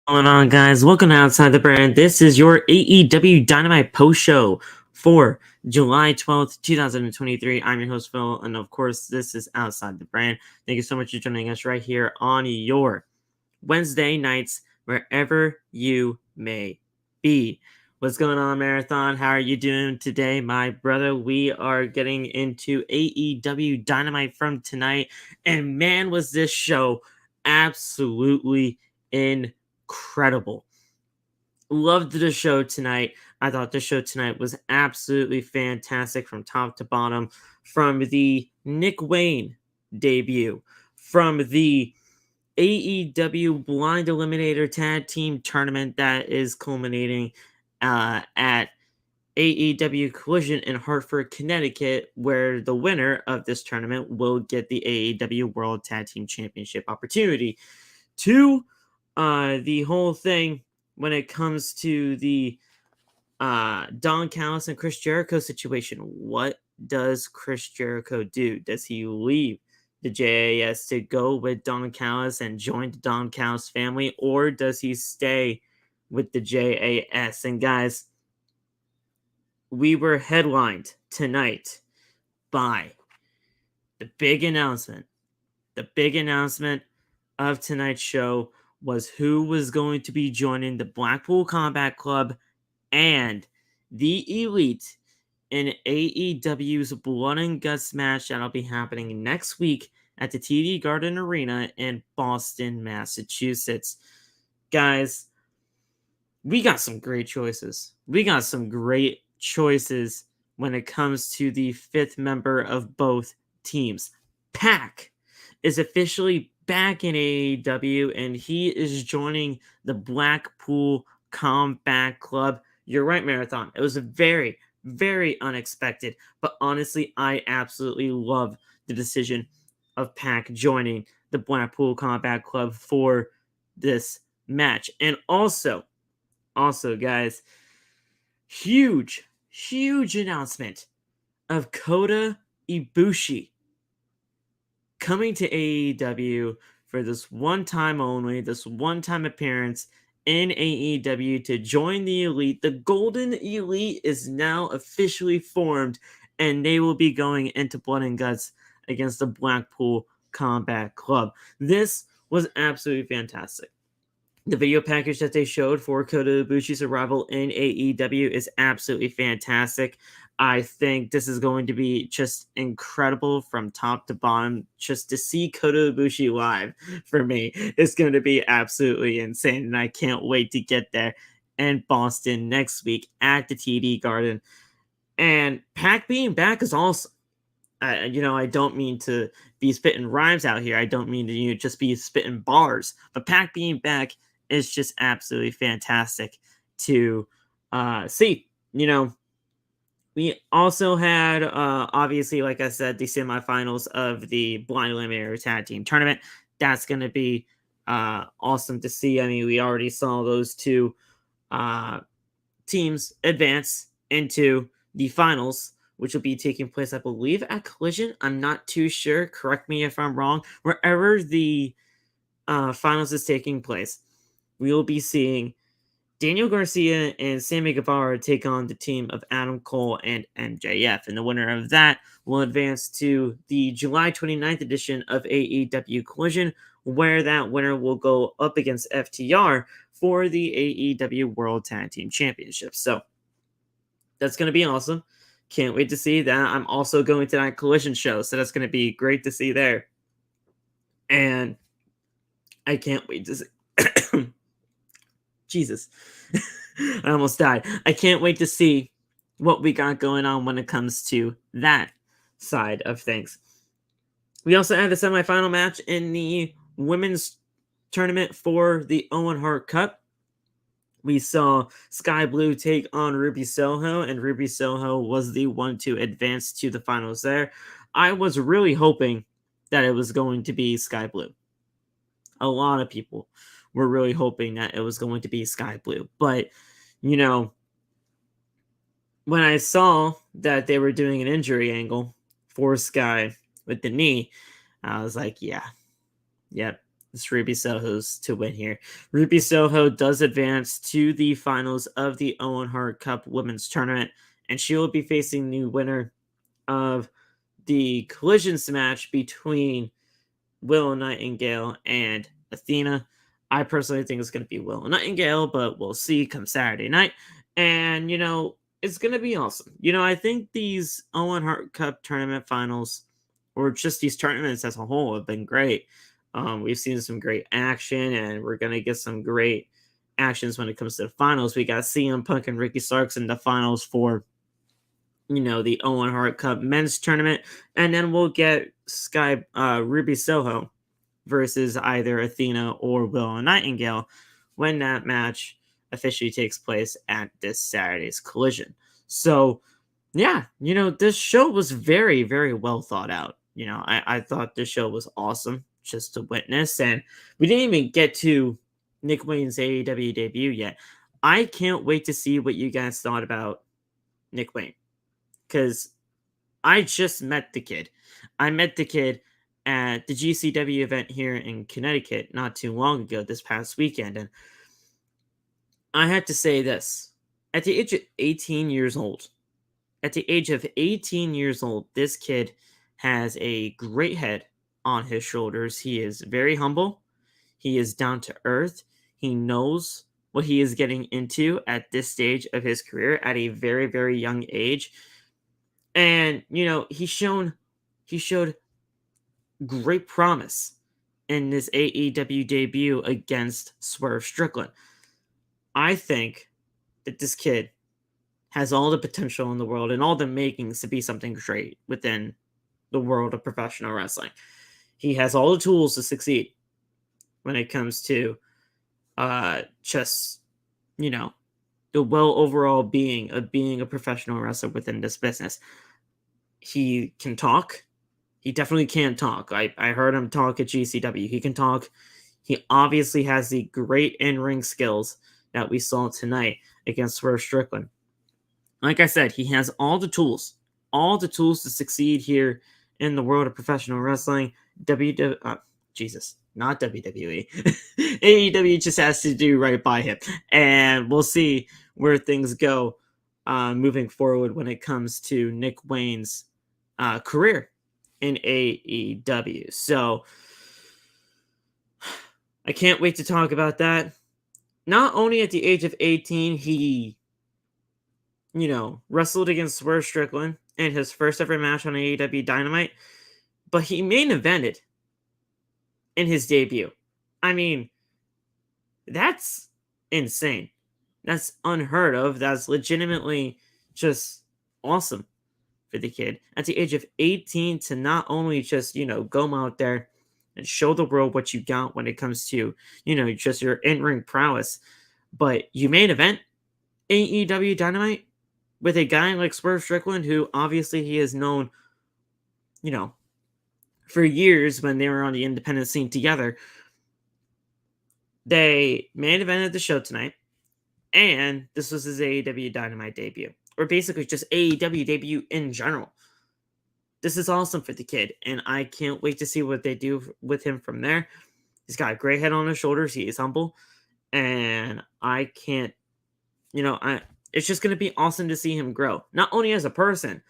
Going on, guys? Welcome to Outside the Brand. This is your AEW Dynamite post show for July 12th, 2023. I'm your host, Phil, and of course, this is Outside the Brand. Thank you so much for joining us right here on your Wednesday nights, wherever you may be. What's going on, Marathon? How are you doing today, my brother? We are getting into AEW Dynamite from tonight, and man, was this show absolutely incredible. Loved the show tonight. I thought the show tonight was absolutely fantastic from top to bottom. From the Nick Wayne debut, from the AEW Blind Eliminator Tag Team Tournament that is culminating at AEW Collision in Hartford, Connecticut, where the winner of this tournament will get the AEW World Tag Team Championship opportunity. To the whole thing when it comes to the Don Callis and Chris Jericho situation. What does Chris Jericho do? Does he leave the JAS to go with Don Callis and join the Don Callis family, or does he stay with the JAS? And guys, we were headlined tonight by the big announcement. The big announcement of tonight's show was who was going to be joining the Blackpool Combat Club and the Elite in AEW's Blood and Guts match that'll be happening next week at the TD Garden Arena in Boston, Massachusetts. Guys, we got some great choices. We got some great choices when it comes to the fifth member of both teams. Pac is officially back in AEW, and he is joining the Blackpool Combat Club. You're right, Marathon. It was a very, very unexpected, but honestly, I absolutely love the decision of Pac joining the Blackpool Combat Club for this match. And also, guys, huge announcement of Kota Ibushi coming to AEW for this one time only, this one time appearance in AEW to join the Elite. The Golden Elite is now officially formed, and they will be going into Blood and Guts against the Blackpool Combat Club. This was absolutely fantastic. The video package that they showed for Kota Ibushi's arrival in AEW is absolutely fantastic. I think this is going to be just incredible from top to bottom. Just to see Kota Ibushi live, for me, is going to be absolutely insane. And I can't wait to get there in Boston next week at the TD Garden. And Pac being back is awesome. I don't mean to be spitting rhymes out here. I don't mean to just be spitting bars. But Pac being back is just absolutely fantastic to see. We also had, obviously, like I said, the semifinals of the Blind Eliminator Tag Team Tournament. That's going to be awesome to see. I mean, we already saw those two teams advance into the finals, which will be taking place, I believe, at Collision. I'm not too sure. Correct me if I'm wrong. Wherever the finals is taking place, we will be seeing Daniel Garcia and Sammy Guevara take on the team of Adam Cole and MJF. And the winner of that will advance to the July 29th edition of AEW Collision, where that winner will go up against FTR for the AEW World Tag Team Championship. So that's going to be awesome. Can't wait to see that. I'm also going to that Collision show, so that's going to be great to see there. And I can't wait to see. Jesus. I almost died. I can't wait to see what we got going on when it comes to that side of things. We also had the semifinal match in the women's tournament for the Owen Hart Cup. We saw Skye Blue take on Ruby Soho, and Ruby Soho was the one to advance to the finals there. I was really hoping that it was going to be Skye Blue. A lot of people were really hoping that it was going to be Skye Blue. But, when I saw that they were doing an injury angle for Skye with the knee, I was like, yep, It's Ruby Soho's to win here. Ruby Soho does advance to the finals of the Owen Hart Cup Women's Tournament, and she will be facing the winner of the collisions match between Willow Nightingale and Athena. I personally think it's going to be Willow Nightingale, but we'll see come Saturday night. And, it's going to be awesome. I think these Owen Hart Cup tournament finals, or just these tournaments as a whole, have been great. We've seen some great action, and we're going to get some great actions when it comes to the finals. We got CM Punk and Ricky Starks in the finals for the Owen Hart Cup men's tournament, and then we'll get Ruby Soho versus either Athena or Willow Nightingale when that match officially takes place at this Saturday's Collision. So, yeah, this show was very, very well thought out. I thought this show was awesome just to witness, and we didn't even get to Nick Wayne's AEW debut yet. I can't wait to see what you guys thought about Nick Wayne, because I just met the kid. I met the kid at the GCW event here in Connecticut not too long ago, this past weekend, and I had to say this. At the age of 18 years old, this kid has a great head on his shoulders. He is very humble. He is down to earth. He knows what he is getting into at this stage of his career at a very, very young age. And, he showed great promise in this AEW debut against Swerve Strickland. I think that this kid has all the potential in the world and all the makings to be something great within the world of professional wrestling. He has all the tools to succeed when it comes to just, the overall being of being a professional wrestler within this business. He can talk. He definitely can talk. I heard him talk at GCW. He can talk. He obviously has the great in-ring skills that we saw tonight against Swerve Strickland. Like I said, he has all the tools to succeed here in the world of professional wrestling. Not WWE. AEW just has to do right by him. And we'll see where things go moving forward when it comes to Nick Wayne's career in AEW. So I can't wait to talk about that. Not only at the age of 18, he, wrestled against Swerve Strickland in his first ever match on AEW Dynamite, but he main evented in his debut. I mean, that's insane. That's unheard of. That's legitimately just awesome for the kid. At the age of 18 to not only just, go out there and show the world what you got when it comes to, just your in-ring prowess, but you main event AEW Dynamite with a guy like Swerve Strickland, who obviously he has known, for years when they were on the independent scene together. They main evented the show tonight, and this was his AEW Dynamite debut, or basically just AEW debut in general. This is awesome for the kid, and I can't wait to see what they do with him from there. He's got a great head on his shoulders. He is humble, and I can't, it's just going to be awesome to see him grow, not only as a person,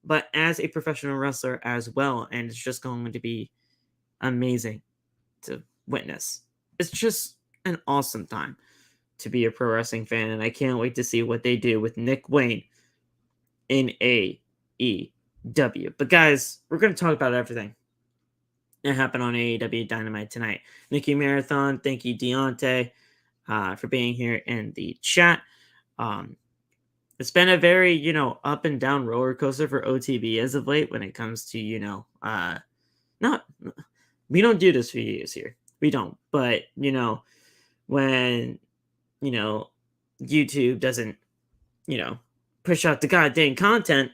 but as a professional wrestler as well. And it's just going to be amazing to witness. It's just an awesome time to be a pro wrestling fan, and I can't wait to see what they do with Nick Wayne in AEW. But guys, we're going to talk about everything that happened on AEW Dynamite tonight. Nikki Marathon, thank you, Deontay, for being here in the chat. It's been a very, up and down roller coaster for OTB as of late when it comes to, we don't do this for years here. We don't. But, when, YouTube doesn't, push out the goddamn content,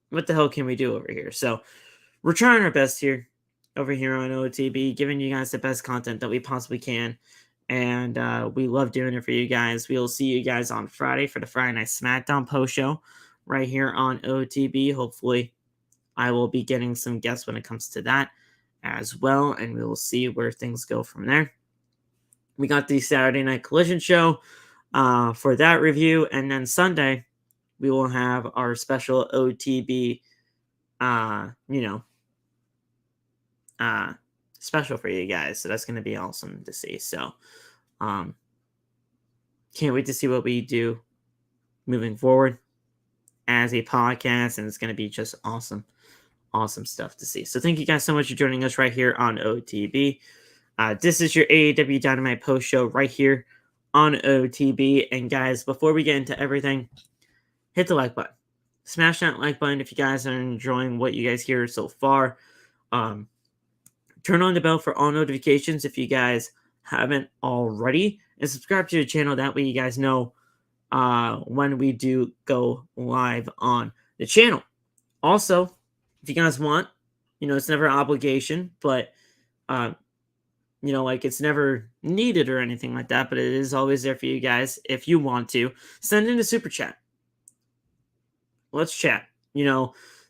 what the hell can we do over here? So we're trying our best here over here on OTB, giving you guys the best content that we possibly can. And we love doing it for you guys. We'll see you guys on Friday for the Friday Night SmackDown post show right here on OTB. Hopefully, I will be getting some guests when it comes to that. as well, and we will see where things go from there. We got the Saturday Night Collision show for that review, and then Sunday we will have our special OTB, special for you guys. So that's going to be awesome to see. So, can't wait to see what we do moving forward as a podcast, and it's going to be just awesome stuff to see. So thank you guys so much for joining us right here on OTB. This is your AEW Dynamite post show right here on OTB. And guys, before we get into everything, hit the like button. Smash that like button if you guys are enjoying what you guys hear so far. Turn on the bell for all notifications if you guys haven't already. And subscribe to the channel. That way you guys know when we do go live on the channel. Also, if you guys want, it's never an obligation, but, it's never needed or anything like that, but it is always there for you guys. If you want to, send in a super chat. Let's chat.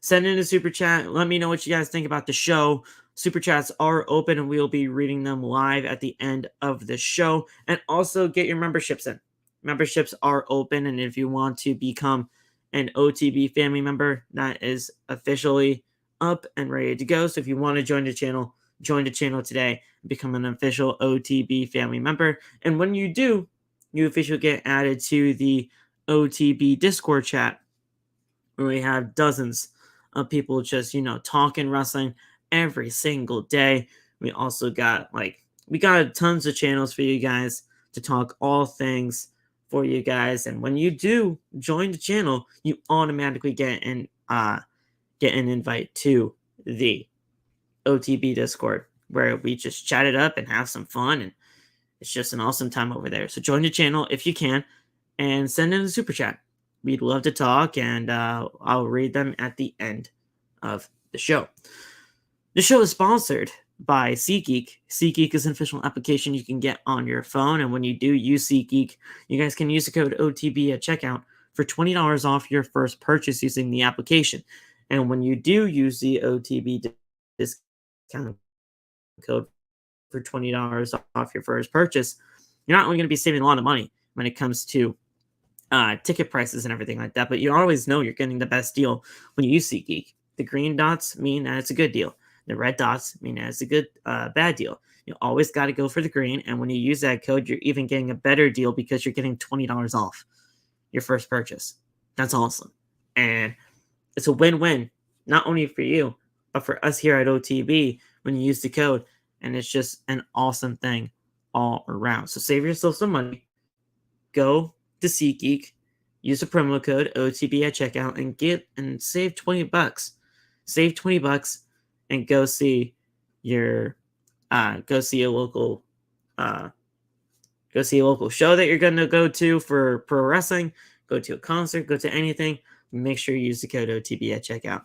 Send in a super chat. Let me know what you guys think about the show. Super chats are open, and we'll be reading them live at the end of the show. And also get your memberships in. Memberships are open, and if you want to become an OTB family member, that is officially up and ready to go. So if you want to join the channel today and become an official OTB family member. And when you do, you officially get added to the OTB Discord chat, where we have dozens of people just, talking wrestling every single day. We also got tons of channels for you guys to talk all things for you guys. And when you do join the channel, you automatically get an invite to the OTB Discord, where we just chat it up and have some fun, and it's just an awesome time over there. So join the channel if you can, and send in a super chat. We'd love to talk, and I'll read them at the end of the show. The show is sponsored by SeatGeek. SeatGeek is an official application you can get on your phone, and when you do use SeatGeek, you guys can use the code OTB at checkout for $20 off your first purchase using the application. And when you do use the OTB discount code for $20 off your first purchase, you're not only going to be saving a lot of money when it comes to ticket prices and everything like that, but you always know you're getting the best deal when you use SeatGeek. The green dots mean that it's a good deal. The red dots mean that it's a good bad deal. You always got to go for the green, and when you use that code, you're even getting a better deal because you're getting $20 off your first purchase. That's awesome. And it's a win-win, not only for you, but for us here at OTB when you use the code, and it's just an awesome thing all around. So save yourself some money. Go to SeatGeek, use the promo code OTB at checkout, and save $20. Save $20 and go see a local show that you're going to go to for pro wrestling. Go to a concert, go to anything. Make sure you use the code OTB at checkout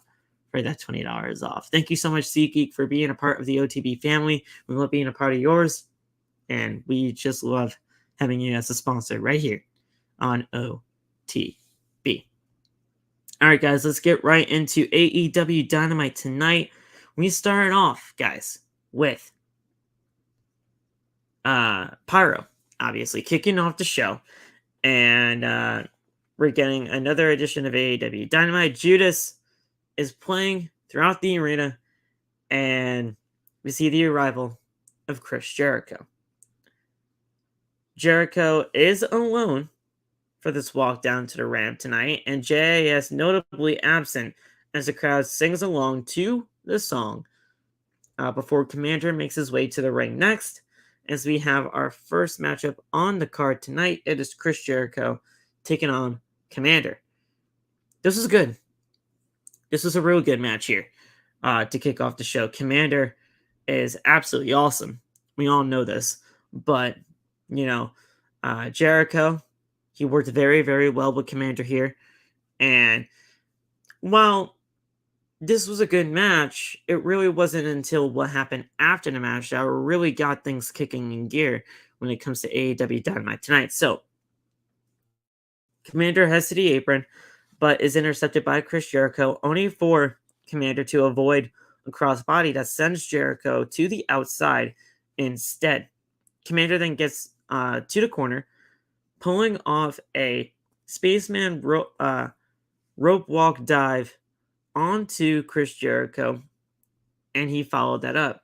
for that $20 off. Thank you so much, SeatGeek, for being a part of the OTB family. We love being a part of yours, and we just love having you as a sponsor right here on OTB. All right, guys, let's get right into AEW Dynamite tonight. We started off, guys, with Pyro, obviously, kicking off the show. And we're getting another edition of AEW Dynamite. Judas is playing throughout the arena, and we see the arrival of Chris Jericho. Jericho is alone for this walk down to the ramp tonight, and JAS notably absent as the crowd sings along to the song before Komander makes his way to the ring next. As we have our first matchup on the card tonight, it is Chris Jericho taking on Komander. This is good. This was a real good match here to kick off the show. Komander is absolutely awesome. We all know this, but Jericho, he worked very, very well with Komander here. And while this was a good match, it really wasn't until what happened after the match that really got things kicking in gear when it comes to AEW Dynamite tonight. So, Komander heads to the apron, but is intercepted by Chris Jericho, only for Komander to avoid a crossbody that sends Jericho to the outside instead. Komander then gets to the corner, pulling off a spaceman rope walk dive onto Chris Jericho, and he followed that up.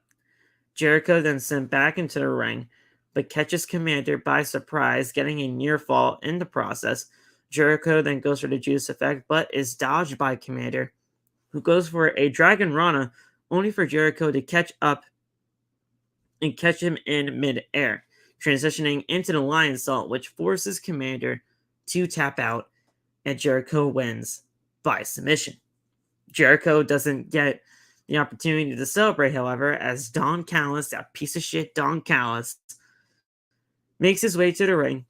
Jericho then sent back into the ring, but catches Komander by surprise, getting a near fall in the process. Jericho then goes for the juice effect, but is dodged by Komander, who goes for a Dragon Rana, only for Jericho to catch up and catch him in mid-air, transitioning into the Lion Salt, which forces Komander to tap out, and Jericho wins by submission. Jericho doesn't get the opportunity to celebrate, however, as Don Callis, that piece of shit Don Callis, makes his way to the ring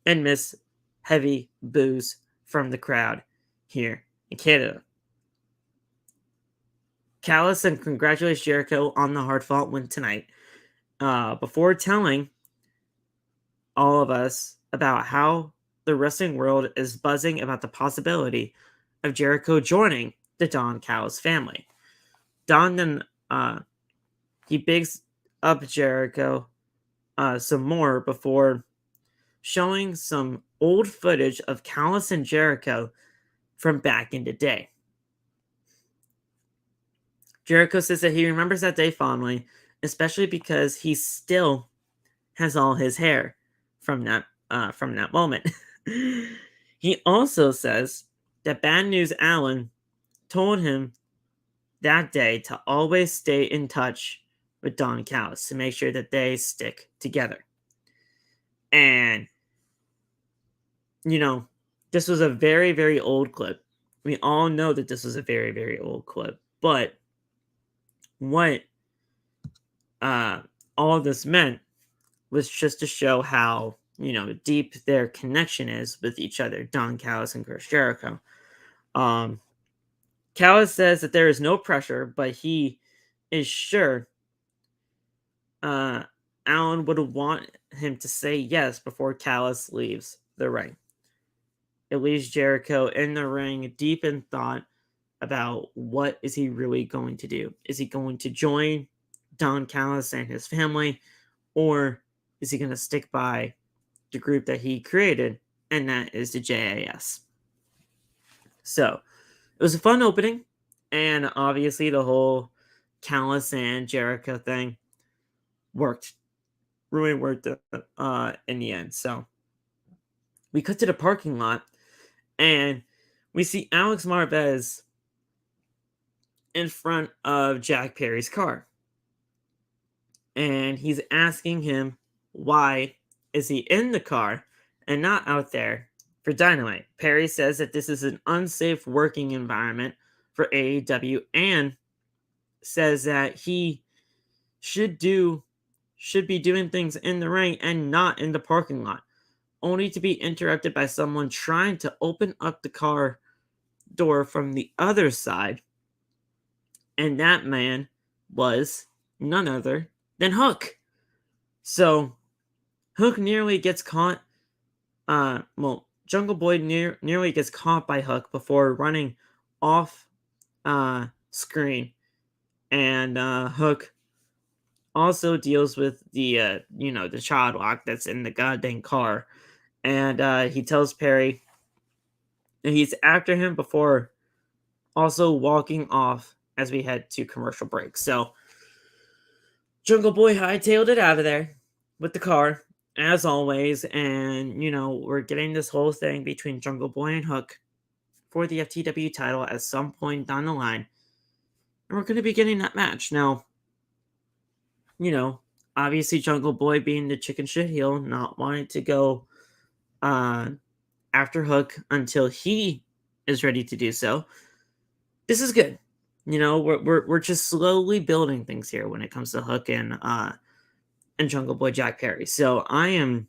and miss heavy boos from the crowd here in Canada. Callis then congratulates Jericho on the hard-fought win tonight, before telling all of us about how the wrestling world is buzzing about the possibility of Jericho joining the Don Callis family. Don then he bigs up Jericho some more before showing some old footage of Callis and Jericho from back in the day. Jericho says that he remembers that day fondly, especially because he still has all his hair from that moment. He also says that Bad News Allin told him that day to always stay in touch with Don Callis to make sure that they stick together. And, this was a very, very old clip. We all know that this was a very, very old clip. But what all of this meant was just to show how, deep their connection is with each other, Don Callis and Chris Jericho. Callis says that there is no pressure, but he is sure Allin would want him to say yes before Callis leaves the ring. It leaves Jericho in the ring, deep in thought about what is he really going to do. Is he going to join Don Callis and his family, or is he going to stick by the group that he created, and that is the JAS? So, it was a fun opening, and obviously the whole Callis and Jericho thing really worked in the end. So, we cut to the parking lot, and we see Alex Marvez in front of Jack Perry's car. And he's asking him, why is he in the car and not out there for Dynamite? Perry says that this is an unsafe working environment for AEW and says that he should be doing things in the ring and not in the parking lot, only to be interrupted by someone trying to open up the car door from the other side. And that man was none other than Hook. So Hook nearly gets caught. Jungle Boy nearly gets caught by Hook before running off screen. And Hook also deals with the the child lock that's in the goddamn car. And he tells Perry that he's after him before also walking off as we head to commercial break. So Jungle Boy hightailed it out of there with the car, as always. And, we're getting this whole thing between Jungle Boy and Hook for the FTW title at some point down the line. And we're going to be getting that match. Now, obviously Jungle Boy being the chicken shit heel, not wanting to go after Hook until he is ready to do so. This is good. We're just slowly building things here when it comes to Hook and Jungle Boy Jack Perry. So I am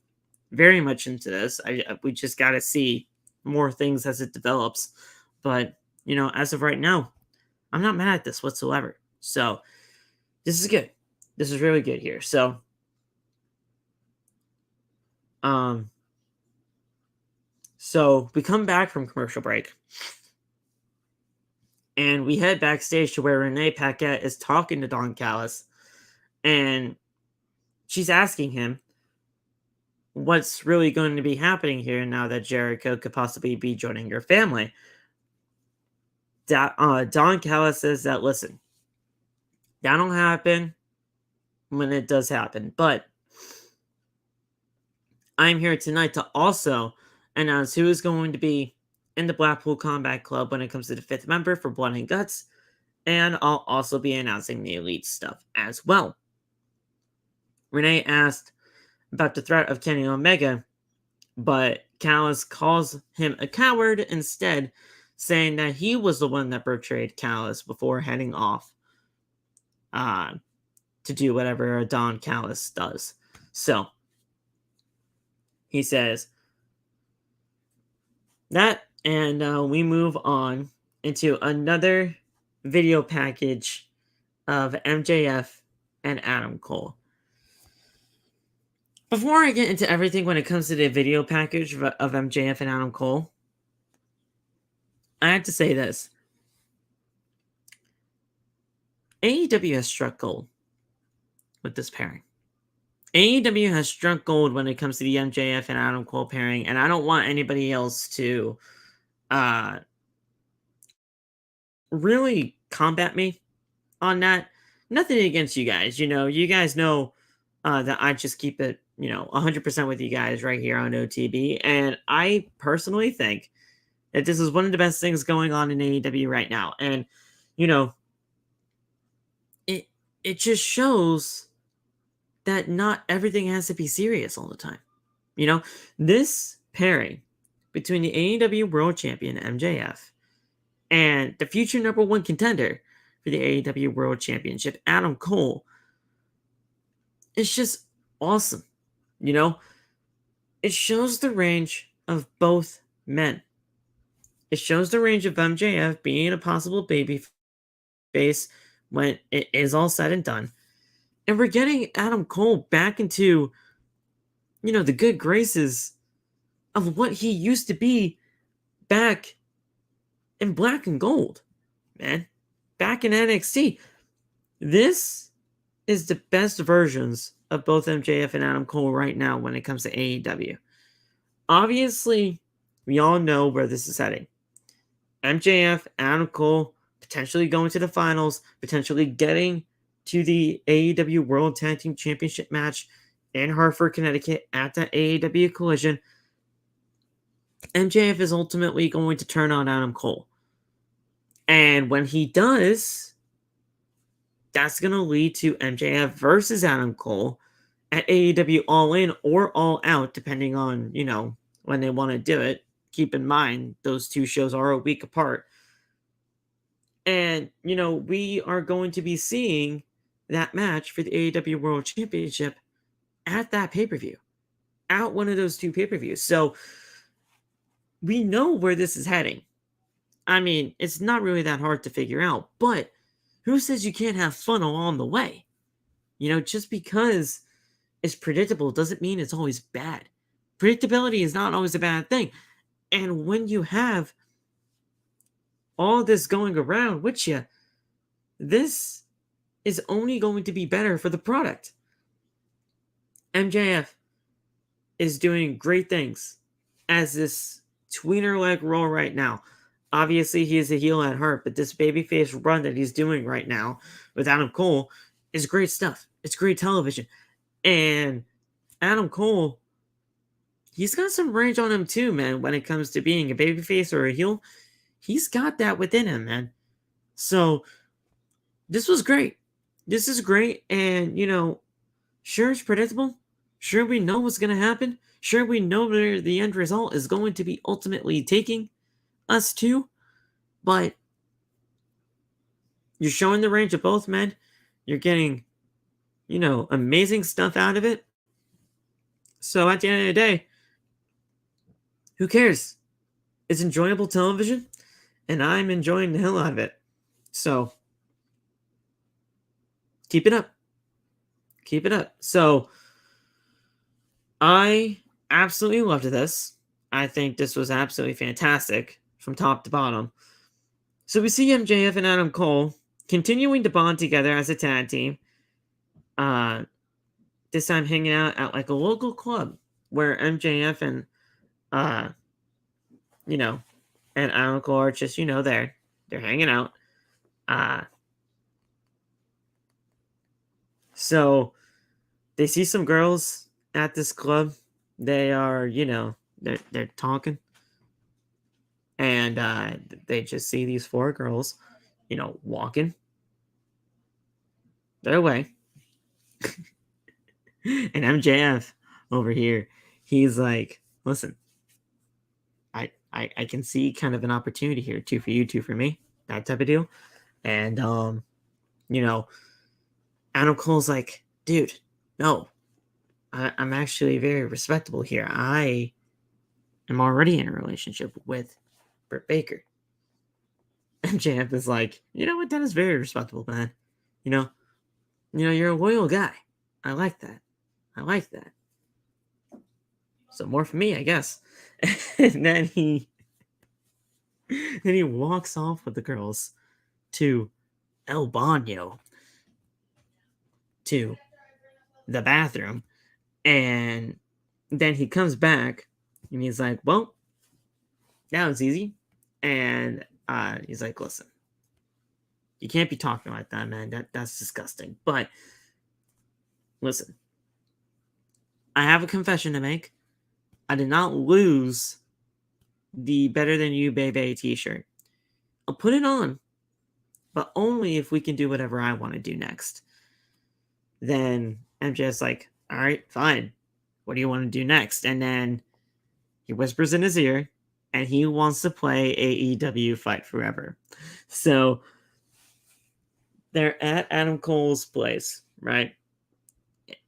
very much into this. We just got to see more things as it develops. But, as of right now, I'm not mad at this whatsoever. So this is good. This is really good here. So, so we come back from commercial break. And we head backstage to where Renee Paquette is talking to Don Callis, and she's asking him what's really going to be happening here now that Jericho could possibly be joining your family. Don Callis says that, listen, that'll happen when it does happen, but I'm here tonight to also announce who is going to be in the Blackpool Combat Club when it comes to the 5th member for Blood and Guts, and I'll also be announcing the Elite stuff as well. Renee asked about the threat of Kenny Omega, but Callis calls him a coward instead, saying that he was the one that betrayed Callis before heading off to do whatever Don Callis does. So, he says that, and we move on into another video package of MJF and Adam Cole. Before I get into everything when it comes to the video package of MJF and Adam Cole, I have to say this. AEW has struck gold with this pairing. AEW has struck gold when it comes to the MJF and Adam Cole pairing, and I don't want anybody else to really combat me on that. Nothing against you guys. You guys know that I just keep it, 100% with you guys right here on OTB. And I personally think that this is one of the best things going on in AEW right now. And, it just shows that not everything has to be serious all the time. This pairing between the AEW World Champion MJF and the future number 1 contender for the AEW World Championship, Adam Cole, it's just awesome. It shows the range of both men. It shows the range of MJF being a possible baby face when it is all said and done. And we're getting Adam Cole back into, the good graces of what he used to be back in Black and Gold, man. Back in NXT. This is the best versions of both MJF and Adam Cole right now when it comes to AEW. Obviously, we all know where this is heading. MJF, Adam Cole, potentially going to the finals, potentially getting to the AEW World Tag Team Championship match in Hartford, Connecticut at the AEW Collision. MJF is ultimately going to turn on Adam Cole. And when he does, that's going to lead to MJF versus Adam Cole at AEW All In or All Out, depending on, when they want to do it. Keep in mind, those two shows are a week apart. And, we are going to be seeing that match for the AEW World Championship at that pay-per-view. At one of those two pay-per-views. So, we know where this is heading. I mean, it's not really that hard to figure out. But, who says you can't have fun along the way? Just because it's predictable doesn't mean it's always bad. Predictability is not always a bad thing. And when you have all this going around with you, this is only going to be better for the product. MJF is doing great things as this tweener leg role right now. Obviously, he is a heel at heart, but this babyface run that he's doing right now with Adam Cole is great stuff. It's great television. And Adam Cole, he's got some range on him too, man, when it comes to being a babyface or a heel. He's got that within him, man. So, this was great. This is great. And, sure it's predictable. Sure we know what's going to happen. Sure we know where the end result is going to be ultimately taking us to. But you're showing the range of both men. You're getting, amazing stuff out of it. So at the end of the day, who cares? It's enjoyable television, and I'm enjoying the hell out of it. So, keep it up. Keep it up. So, I absolutely loved this. I think this was absolutely fantastic from top to bottom. So we see MJF and Adam Cole continuing to bond together as a tag team. This time hanging out at like a local club where MJF and uh, you know, and Adam Cole are just they're hanging out. Uh, so they see some girls at this club. They are they're talking, and they just see these four girls, walking their way. And MJF over here, he's like, listen, I can see kind of an opportunity here, two for you, two for me, that type of deal. And you know, Adam Cole's like, dude, no, I'm actually very respectable here. I am already in a relationship with Britt Baker. MJF is like, you know what, that is very respectable, man. You know, you're a loyal guy. I like that. I like that. So more for me, I guess. And then he walks off with the girls to El Baño, to the bathroom, and then he comes back and he's like, well, that was easy. And he's like, listen, you can't be talking like that, man. That's disgusting. But listen, I have a confession to make. I did not lose the Better Than You Baby t-shirt. I'll put it on, but only if we can do whatever I want to do next. Then MJ's like, all right, fine. What do you want to do next? And then he whispers in his ear, and he wants to play AEW Fight Forever. So they're at Adam Cole's place, right?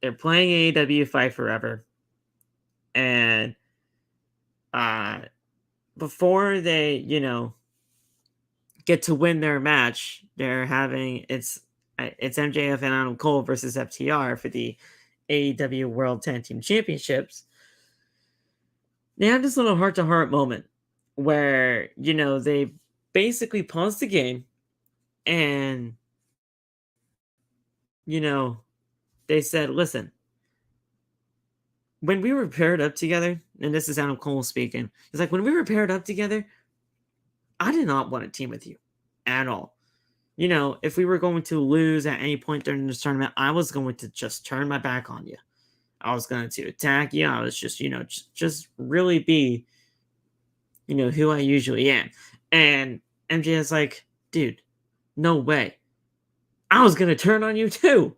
They're playing AEW Fight Forever. And before they, get to win their match, they're having it's MJF and Adam Cole versus FTR for the AEW World Tag Team Championships. They have this little heart-to-heart moment where, they basically pause the game and, they said, listen, when we were paired up together, and this is Adam Cole speaking, it's like, when we were paired up together, I did not want to team with you at all. If we were going to lose at any point during this tournament, I was going to just turn my back on you. I was going to attack you. I was just, just really be, who I usually am. And MJ is like, dude, no way. I was going to turn on you too.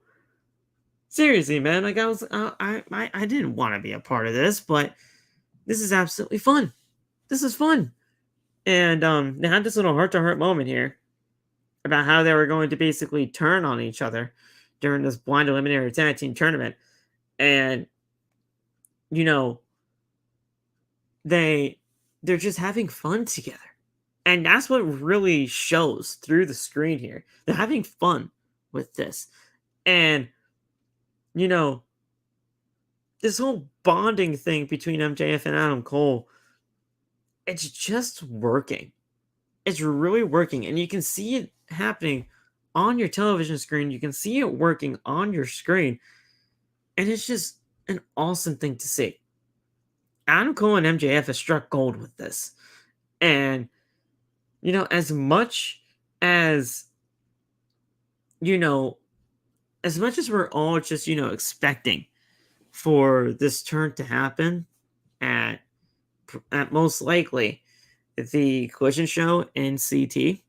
Seriously, man. Like I didn't want to be a part of this, but this is absolutely fun. This is fun. And they had this little heart-to-heart moment here about how they were going to basically turn on each other during this Blind Eliminator Tag Team Tournament. And, they're just having fun together. And that's what really shows through the screen here. They're having fun with this. And, this whole bonding thing between MJF and Adam Cole, it's just working. It's really working. And you can see it happening on your television screen. You can see it working on your screen. And it's just an awesome thing to see. Adam Cole and MJF have struck gold with this. And, as much as, as much as we're all just, expecting for this turn to happen at most likely the Collision show in CT,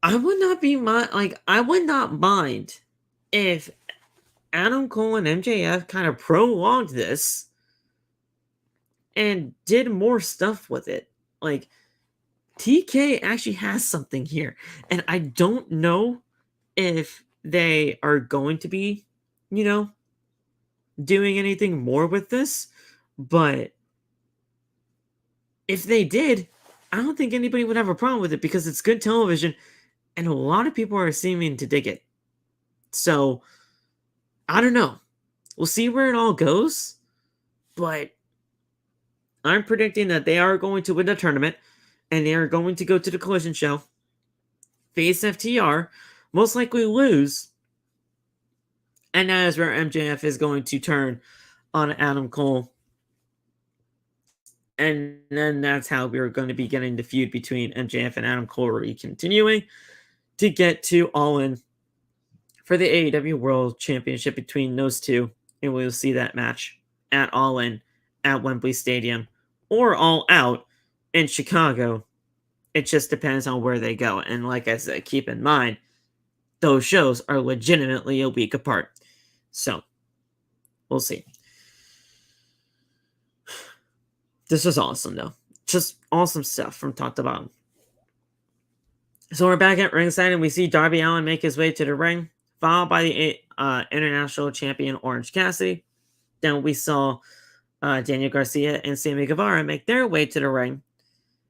I would not mind if Adam Cole and MJF kind of prolonged this and did more stuff with it. Like, TK actually has something here. And I don't know if they are going to be, doing anything more with this. But if they did, I don't think anybody would have a problem with it because it's good television and a lot of people are seeming to dig it. So, I don't know. We'll see where it all goes. But I'm predicting that they are going to win the tournament, and they are going to go to the Collision Show, face FTR, most likely lose, and that is where MJF is going to turn on Adam Cole. And then that's how we're going to be getting the feud between MJF and Adam Cole continuing to get to Allin for the AEW World Championship between those two. And we'll see that match at Allin at Wembley Stadium or All Out in Chicago. It just depends on where they go. And like I said, keep in mind, those shows are legitimately a week apart. So, we'll see. This was awesome, though. Just awesome stuff from top to bottom. So we're back at ringside, and we see Darby Allin make his way to the ring, followed by the international champion Orange Cassidy. Then we saw Daniel Garcia and Sammy Guevara make their way to the ring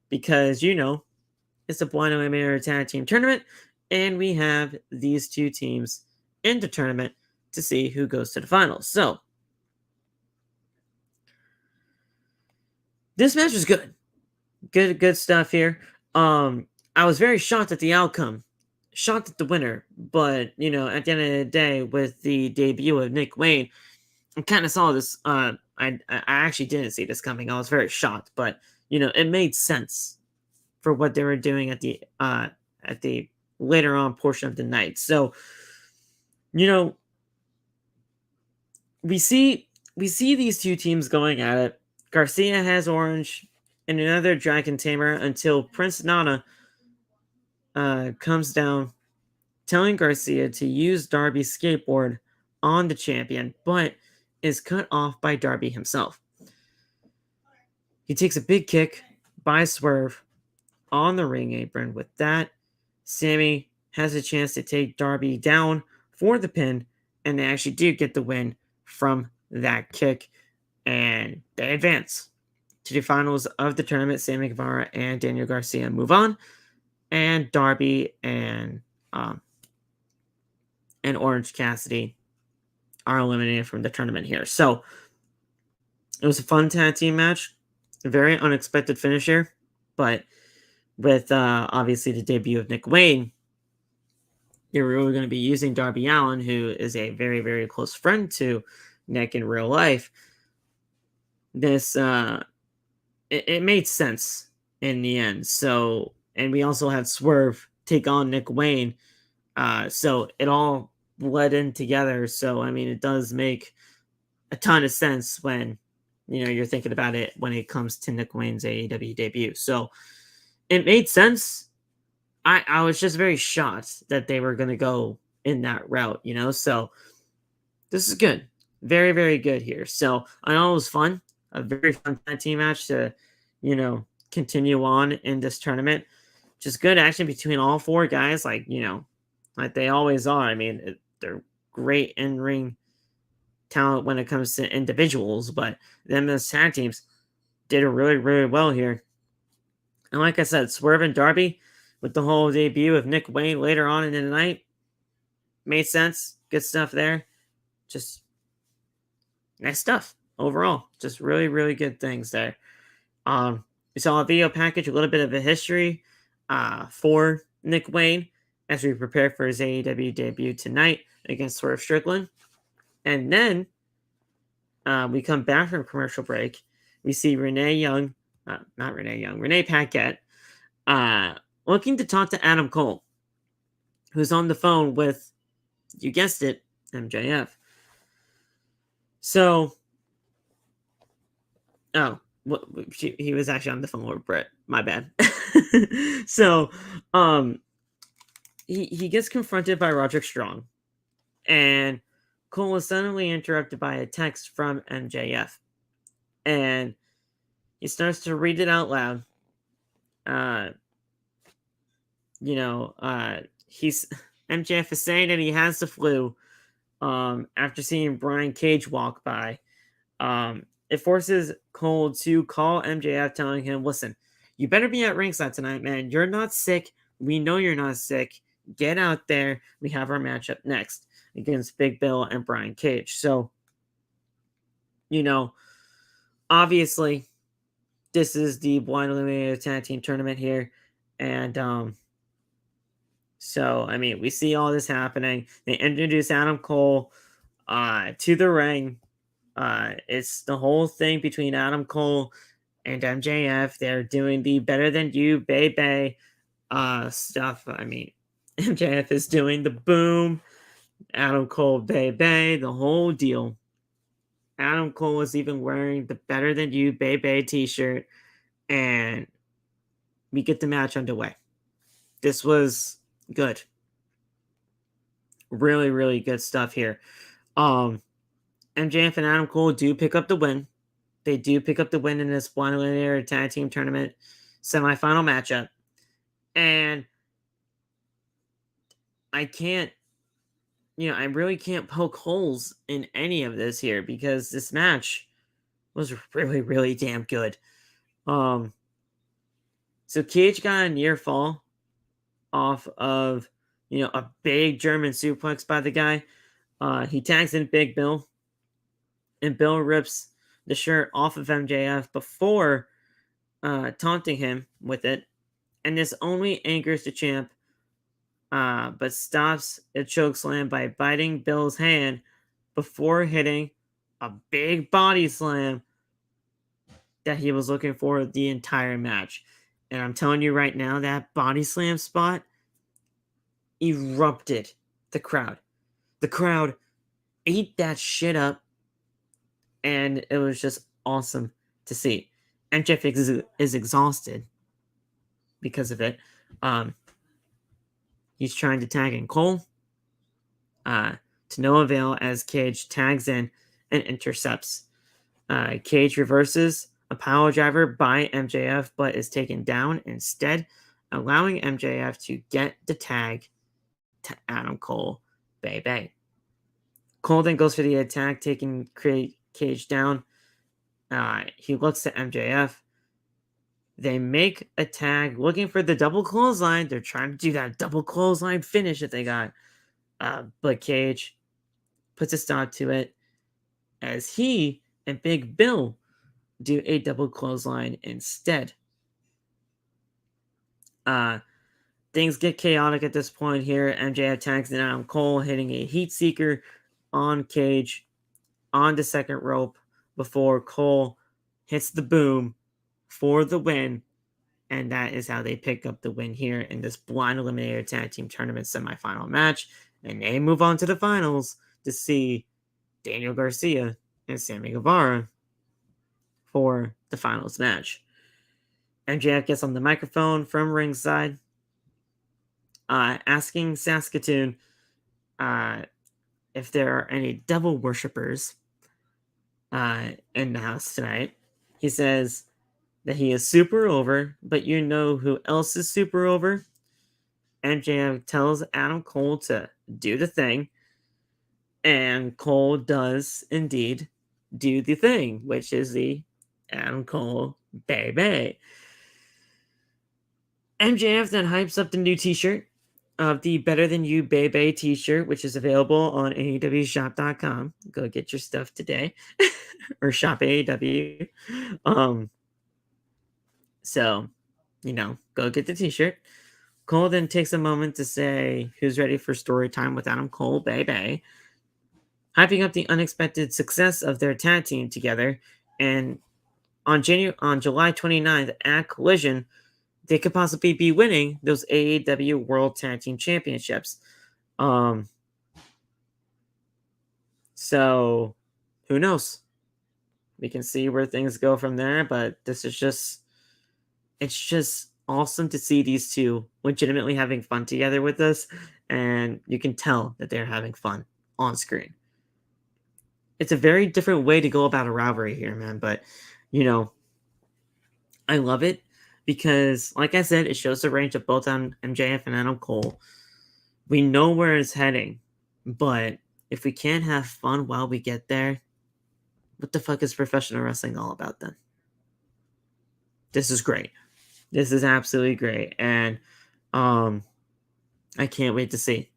because, it's a Blind Eliminator Tag Team Tournament, and we have these two teams in the tournament to see who goes to the finals. So, this match was good. Good stuff here. I was very shocked at the outcome, shocked at the winner, but at the end of the day, with the debut of Nick Wayne, I kind of saw this. I actually didn't see this coming. I was very shocked, but it made sense for what they were doing at the later on portion of the night. So, we see these two teams going at it. Garcia has Orange and another Dragon Tamer until Prince Nana comes down, telling Garcia to use Darby's skateboard on the champion, but is cut off by Darby himself. He takes a big kick by Swerve on the ring apron. With that, Sammy has a chance to take Darby down for the pin, and they actually do get the win from that kick, and they advance to the finals of the tournament. Sammy Guevara and Daniel Garcia move on, and Darby and Orange Cassidy are eliminated from the tournament here. So it was a fun tag team match, a very unexpected finish here, but with obviously the debut of Nick Wayne, you're really going to be using Darby Allin, who is a very, very close friend to Nick in real life. This it made sense in the end. So, and we also had Swerve take on Nick Wayne, so it all bled in together. So I mean, it does make a ton of sense when you're thinking about it when it comes to Nick Wayne's AEW debut. So it made sense. I was just very shocked that they were going to go in that route, so this is good. Very, very good here. So I know it was fun, a very fun tag team match to, continue on in this tournament. Just good action between all four guys, like they always are. I mean, they're great in-ring talent when it comes to individuals, but them as tag teams did it really, really well here. And like I said, Swerve and Darby, with the whole debut of Nick Wayne later on in the night, made sense. Good stuff there. Just nice stuff overall. Just really, really good things there. We saw a video package, a little bit of a history for Nick Wayne as we prepare for his AEW debut tonight against Swerve Strickland. And then we come back from commercial break. We see Renee Paquette, looking to talk to Adam Cole, who's on the phone with, you guessed it, MJF. So, he was actually on the phone with Brett. My bad. So, he gets confronted by Roderick Strong, and Cole is suddenly interrupted by a text from MJF, and he starts to read it out loud. He's MJF is saying that he has the flu. After seeing Brian Cage walk by, it forces Cole to call MJF, telling him, "Listen, you better be at ringside tonight, man. You're not sick. We know you're not sick. Get out there. We have our matchup next against Big Bill and Brian Cage." So, obviously, this is the Blind Eliminator Tag Team Tournament here. And so, I mean, we see all this happening. They introduce Adam Cole to the ring. It's the whole thing between Adam Cole and MJF. They're doing the better than you, baby stuff. I mean, MJF is doing the boom, Adam Cole, baby, the whole deal. Adam Cole was even wearing the better than you, baby t-shirt, and we get the match underway. This was good. Really, really good stuff here. MJF and Adam Cole do pick up the win. They do pick up the win in this Blind Eliminator Tag Team Tournament semifinal matchup. And I really can't poke holes in any of this here because this match was really, really damn good. So Cage got a near fall off of, a big German suplex by the guy. He tags in Big Bill, and Bill rips the shirt off of MJF before taunting him with it. And this only angers the champ, but stops a chokeslam by biting Bill's hand before hitting a big body slam that he was looking for the entire match. And I'm telling you right now, that body slam spot erupted the crowd. The crowd ate that shit up, and it was just awesome to see. MJF is exhausted because of it. He's trying to tag in Cole, to no avail as Cage tags in and intercepts. Cage reverses a power driver by MJF, but is taken down instead, allowing MJF to get the tag to Adam Cole, baby. Cole then goes for the attack, taking Cage down. He looks to MJF. They make a tag, looking for the double clothesline. They're trying to do that double clothesline finish that they got. But Cage puts a stop to it as he and Big Bill do a double clothesline instead. Things get chaotic at this point here. MJF tags in Adam Cole, hitting a heat seeker on Cage on the second rope before Cole hits the boom for the win. And that is how they pick up the win here in this Blind Eliminator Tag Team Tournament semifinal match. And they move on to the finals to see Daniel Garcia and Sammy Guevara for the finals match. MJF gets on the microphone from ringside, asking Saskatoon if there are any devil worshippers in the house tonight. He says that he is super over, but you know who else is super over? MJF tells Adam Cole to do the thing, and Cole does indeed do the thing, which is the Adam Cole baby. MJF then hypes up the new t-shirt of the Better Than You Baby t-shirt, which is available on AEWshop.com. Go get your stuff today. Or shop AEW. So, go get the t-shirt. Cole then takes a moment to say who's ready for story time with Adam Cole, baby. Hyping up the unexpected success of their tag team together. And on July 29th at Collision, they could possibly be winning those AEW World Tag Team Championships. So, who knows? We can see where things go from there, but it's just awesome to see these two legitimately having fun together with us, and you can tell that they're having fun on screen. It's a very different way to go about a rivalry here, man, but, I love it. Because, like I said, it shows the range of both on MJF and Adam Cole. We know where it's heading, but if we can't have fun while we get there, what the fuck is professional wrestling all about then? This is great. This is absolutely great, and I can't wait to see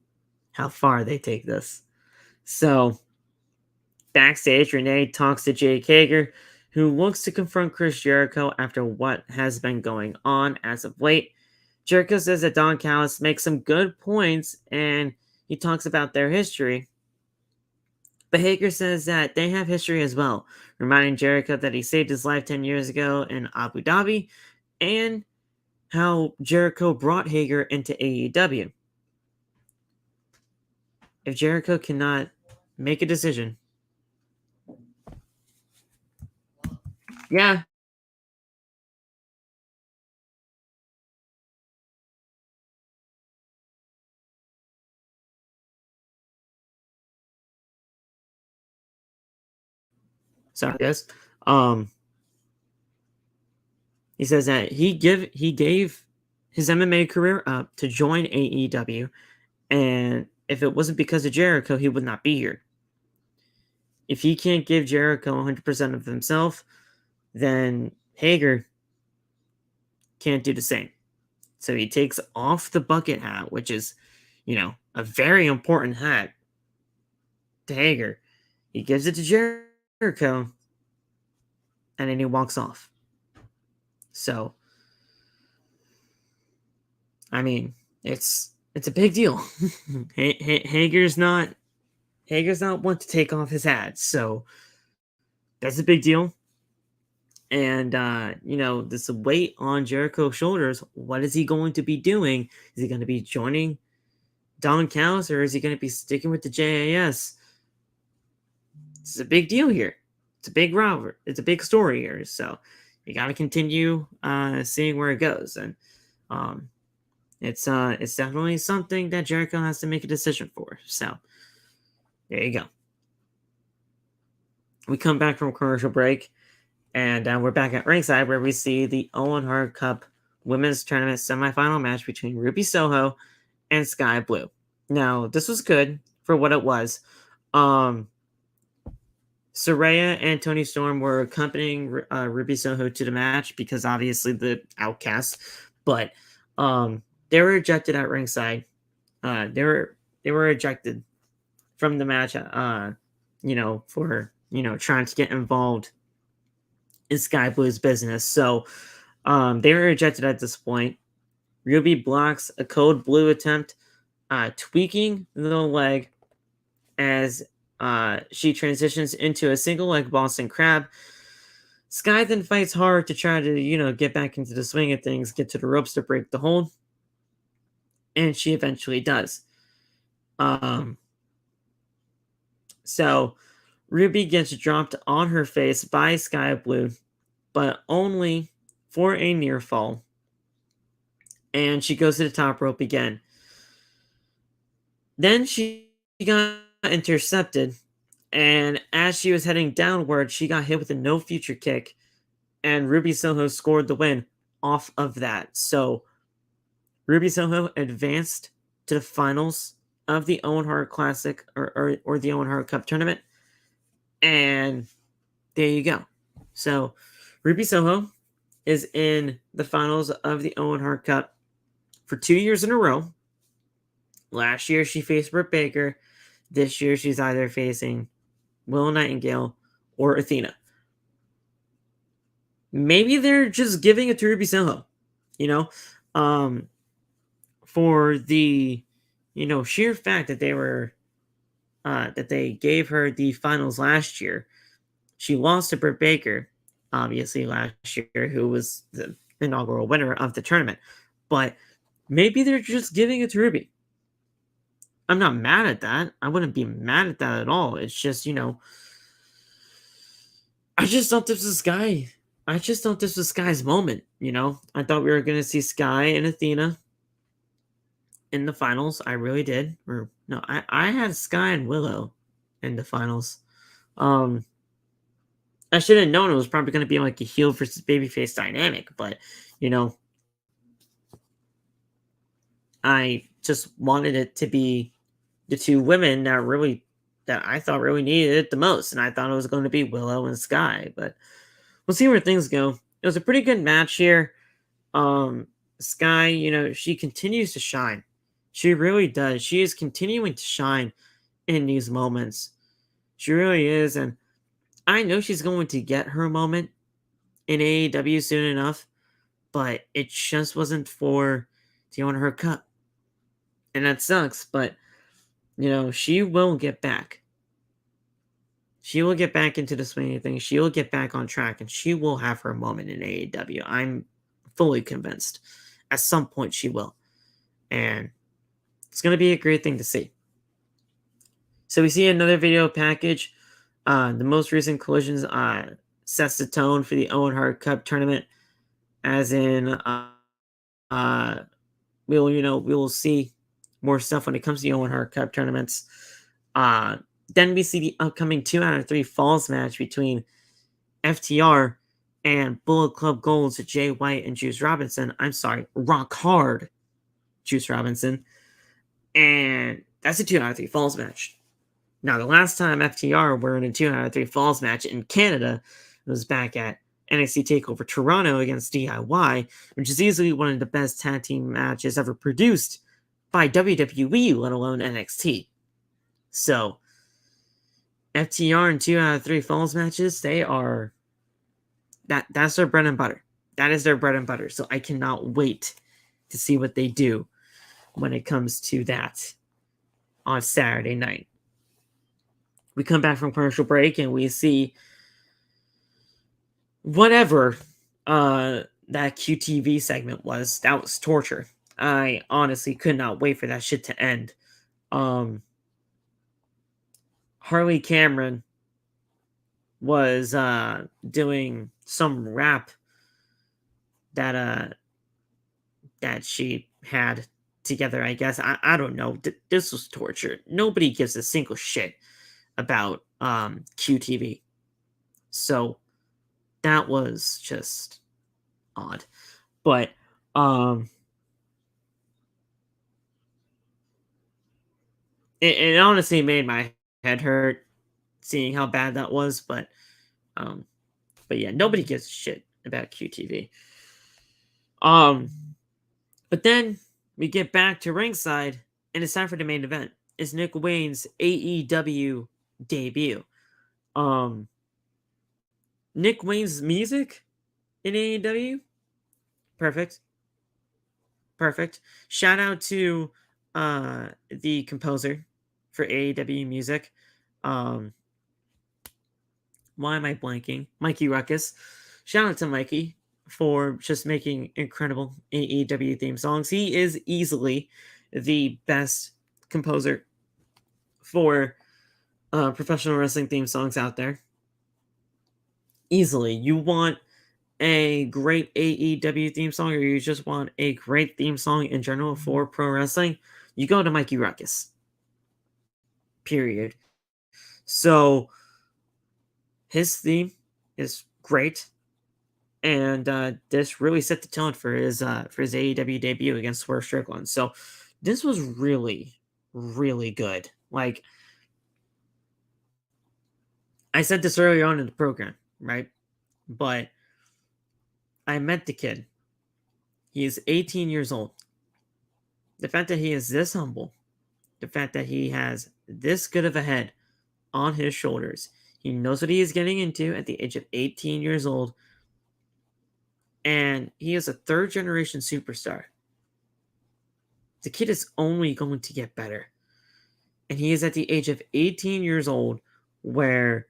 how far they take this. So, backstage, Renee talks to Jake Hager. who looks to confront Chris Jericho after what has been going on as of late. Jericho says that Don Callis makes some good points and he talks about their history. But Hager says that they have history as well, reminding Jericho that he saved his life 10 years ago in Abu Dhabi and how Jericho brought Hager into AEW. If Jericho cannot make a decision, yeah. Sorry, yes. Um, he says that he gave his MMA career up to join AEW, and if it wasn't because of Jericho, he would not be here. If he can't give Jericho 100% of himself, then Hager can't do the same. So he takes off the bucket hat, which is, a very important hat to Hager. He gives it to Jericho, and then he walks off. So, I mean, it's a big deal. Hager's not one to take off his hat, so that's a big deal. And this weight on Jericho's shoulders. What is he going to be doing? Is he going to be joining Don Callis, or is he going to be sticking with the JAS? It's a big deal here. It's a big rivalry. It's a big story here. So you got to continue seeing where it goes, and it's definitely something that Jericho has to make a decision for. So there you go. We come back from a commercial break, and we're back at ringside where we see the Owen Hart Cup Women's Tournament semifinal match between Ruby Soho and Skye Blue. Now, this was good for what it was. Saraya and Toni Storm were accompanying Ruby Soho to the match because obviously the outcasts, but they were ejected at ringside. They were ejected from the match. For trying to get involved in Skye Blue's business. So they were ejected at this point. Ruby blocks a code blue attempt, tweaking the leg as she transitions into a single leg Boston Crab. Skye then fights hard to try to, get back into the swing of things, get to the ropes to break the hold. And she eventually does. So Ruby gets dropped on her face by Skye Blue, but only for a near fall. And she goes to the top rope again. Then she got intercepted, and as she was heading downward, she got hit with a no future kick, and Ruby Soho scored the win off of that. So Ruby Soho advanced to the finals of the Owen Hart Classic or the Owen Hart Cup tournament, and there you go. So Ruby Soho is in the finals of the Owen Hart Cup for 2 years in a row. Last year, she faced Britt Baker. This year, she's either facing Willow Nightingale or Athena. Maybe they're just giving it to Ruby Soho, for the, sheer fact that they were, that they gave her the finals last year. She lost to Britt Baker, obviously, last year, who was the inaugural winner of the tournament. But maybe they're just giving it to Ruby. I'm not mad at that. I wouldn't be mad at that at all. It's just, I just thought this was Skye. I just thought this was Skye's moment, I thought we were going to see Skye and Athena in the finals. I really did. Or no, I had Skye and Willow in the finals. I should have known it was probably going to be like a heel versus babyface dynamic, but, I just wanted it to be the two women that I thought really needed it the most, and I thought it was going to be Willow and Skye, but we'll see where things go. It was a pretty good match here. Skye, she continues to shine. She really does. She is continuing to shine in these moments. She really is, and I know she's going to get her moment in AEW soon enough, but it just wasn't for the Owen Hart Cup. And that sucks, but, she will get back. She will get back into the swing of things. She will get back on track, and she will have her moment in AEW. I'm fully convinced. At some point, she will. And it's going to be a great thing to see. So we see another video package. The most recent collisions sets the tone for the Owen Hart Cup tournament. As in, we will see more stuff when it comes to the Owen Hart Cup tournaments. Then we see the upcoming 2 out of 3 falls match between FTR and Bullet Club Gold's Jay White and Juice Robinson. I'm sorry, Rock Hard Juice Robinson. And that's a 2 out of 3 falls match. Now, the last time FTR were in a 2 out of 3 falls match in Canada was back at NXT TakeOver Toronto against DIY, which is easily one of the best tag team matches ever produced by WWE, let alone NXT. So, FTR in 2 out of 3 falls matches, that's their bread and butter. That is their bread and butter. So I cannot wait to see what they do when it comes to that on Saturday night. We come back from commercial break and we see whatever that QTV segment was. That was torture. I honestly could not wait for that shit to end. Harley Cameron was doing some rap that she had together, I guess. I don't know. This was torture. Nobody gives a single shit about QTV. So that was just odd. But it honestly made my head hurt seeing how bad that was, but yeah, nobody gives a shit about QTV. But then we get back to ringside, and it's time for the main event. It's Nick Wayne's AEW debut. Nick Wayne's music in AEW? Perfect. Shout out to the composer for AEW music. Why am I blanking? Mikey Ruckus. Shout out to Mikey for just making incredible AEW theme songs. He is easily the best composer for professional wrestling theme songs out there. Easily. You want a great AEW theme song, or you just want a great theme song in general for pro wrestling, you go to Mikey Ruckus. Period. So his theme is great, and this really set the tone for his AEW debut against Swerve Strickland. So this was really, really good. Like, I said this earlier on in the program, right? But I met the kid. He is 18 years old. The fact that he is this humble, the fact that he has this good of a head on his shoulders, he knows what he is getting into at the age of 18 years old, and he is a third-generation superstar. The kid is only going to get better. And he is at the age of 18 years old where,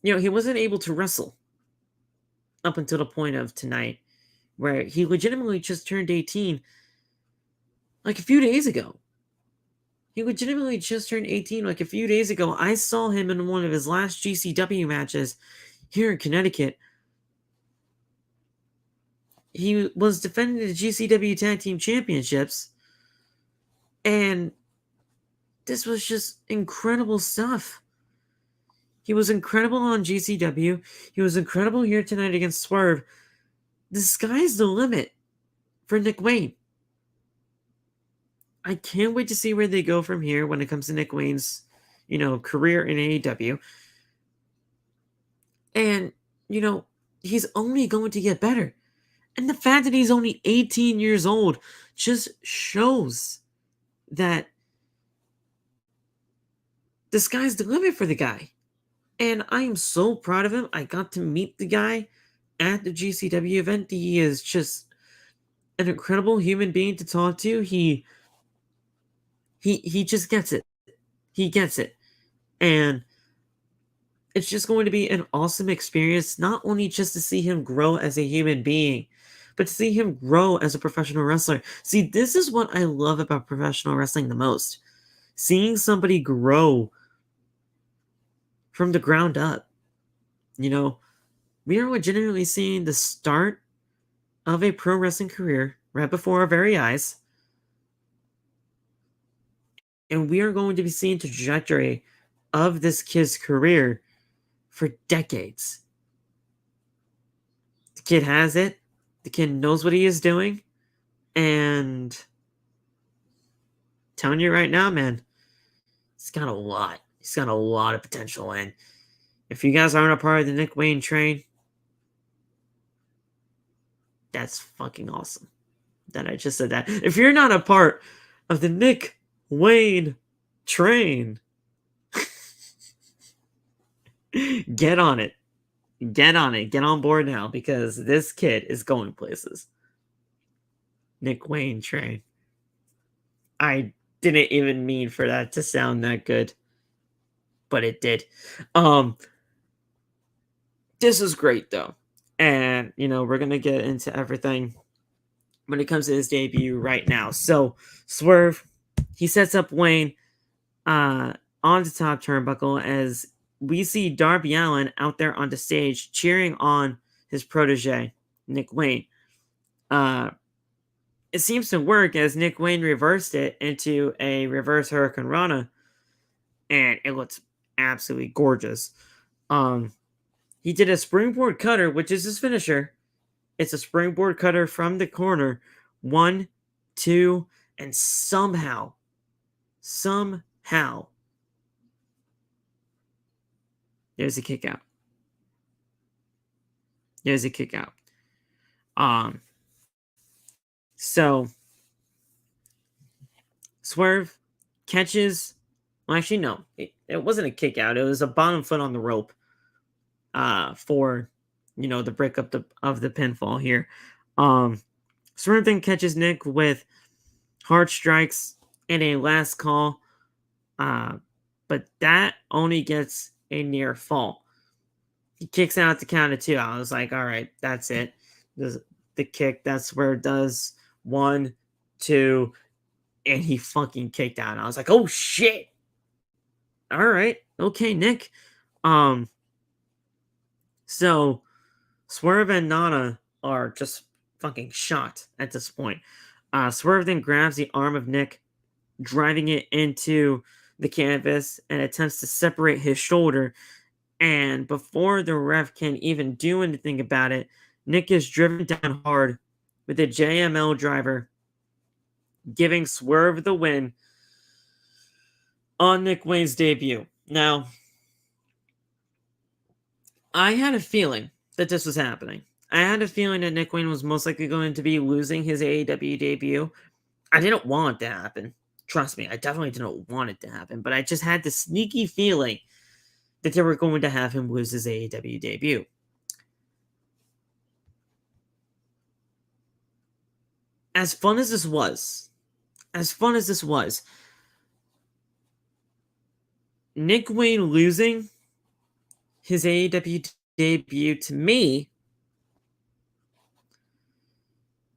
he wasn't able to wrestle up until the point of tonight, where he legitimately just turned 18 like a few days ago. He legitimately just turned 18 like a few days ago. I saw him in one of his last GCW matches here in Connecticut. He was defending the GCW Tag Team Championships, and this was just incredible stuff. He was incredible on GCW. He was incredible here tonight against Swerve. The sky's the limit for Nick Wayne. I can't wait to see where they go from here when it comes to Nick Wayne's, career in AEW. And, he's only going to get better. And the fact that he's only 18 years old just shows that the sky's the limit for the guy. And I am so proud of him. I got to meet the guy at the GCW event. He is just an incredible human being to talk to. He just gets it. He gets it. And it's just going to be an awesome experience, not only just to see him grow as a human being, but to see him grow as a professional wrestler. See, this is what I love about professional wrestling the most. Seeing somebody grow from the ground up. You know, we are legitimately seeing the start of a pro wrestling career right before our very eyes. And we are going to be seeing the trajectory of this kid's career for decades. The kid has it. The kid knows what he is doing. And telling you right now, man, he's got a lot. He's got a lot of potential. And if you guys aren't a part of the Nick Wayne train, that's fucking awesome that I just said that. If you're not a part of the Nick Wayne train, get on it. Get on it. Get on board now, because this kid is going places. Nick Wayne train. I didn't even mean for that to sound that good, but it did. This is great though. And, we're going to get into everything when it comes to his debut right now. So, Swerve, he sets up Wayne on the top turnbuckle as we see Darby Allin out there on the stage cheering on his protege, Nick Wayne. It seems to work as Nick Wayne reversed it into a reverse Hurricane Rana, and it looks absolutely gorgeous. He did a springboard cutter, which is his finisher. It's a springboard cutter from the corner. 1, 2, and somehow, there's a kick out. So Swerve catches. Well, actually, no. It wasn't a kick out. It was a bottom foot on the rope. For the breakup of the pinfall here. Swerve then catches Nick with hard strikes and a last call. But that only gets a near fall. He kicks out the count of 2. I was like, all right, that's it. The kick, that's where it does 1, 2, and he fucking kicked out. And I was like, oh shit. All right, okay, Nick. So Swerve and Nana are just fucking shocked at this point. Swerve then grabs the arm of Nick, driving it into the canvas, and attempts to separate his shoulder. And before the ref can even do anything about it, Nick is driven down hard with a JML driver, giving Swerve the win on Nick Wayne's debut. Now, I had a feeling that this was happening. I had a feeling that Nick Wayne was most likely going to be losing his AEW debut. I didn't want it to happen. Trust me, I definitely didn't want it to happen. But I just had the sneaky feeling that they were going to have him lose his AEW debut. As fun as this was, Nick Wayne losing his AEW debut, to me,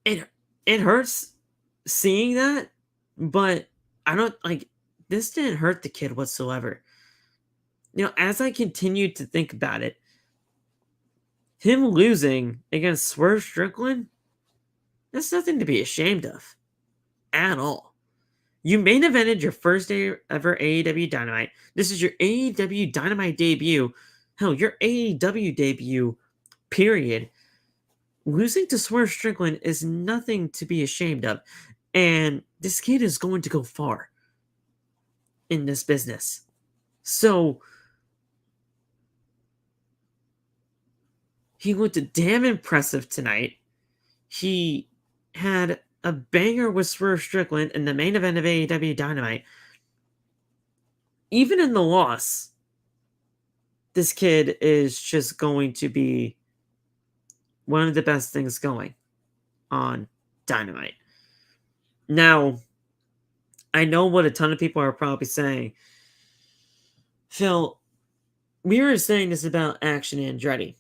it hurts seeing that, but I don't this didn't hurt the kid whatsoever. As I continued to think about it, him losing against Swerve Strickland, that's nothing to be ashamed of at all. You main evented your first ever AEW Dynamite. This is your AEW Dynamite debut. Hell, your AEW debut, period. Losing to Swerve Strickland is nothing to be ashamed of. And this kid is going to go far in this business. So, he looked damn impressive tonight. He had a banger with Swerve Strickland in the main event of AEW Dynamite. even in the loss, this kid is just going to be one of the best things going on Dynamite. Now, I know what a ton of people are probably saying. Phil, we were saying this about Action Andretti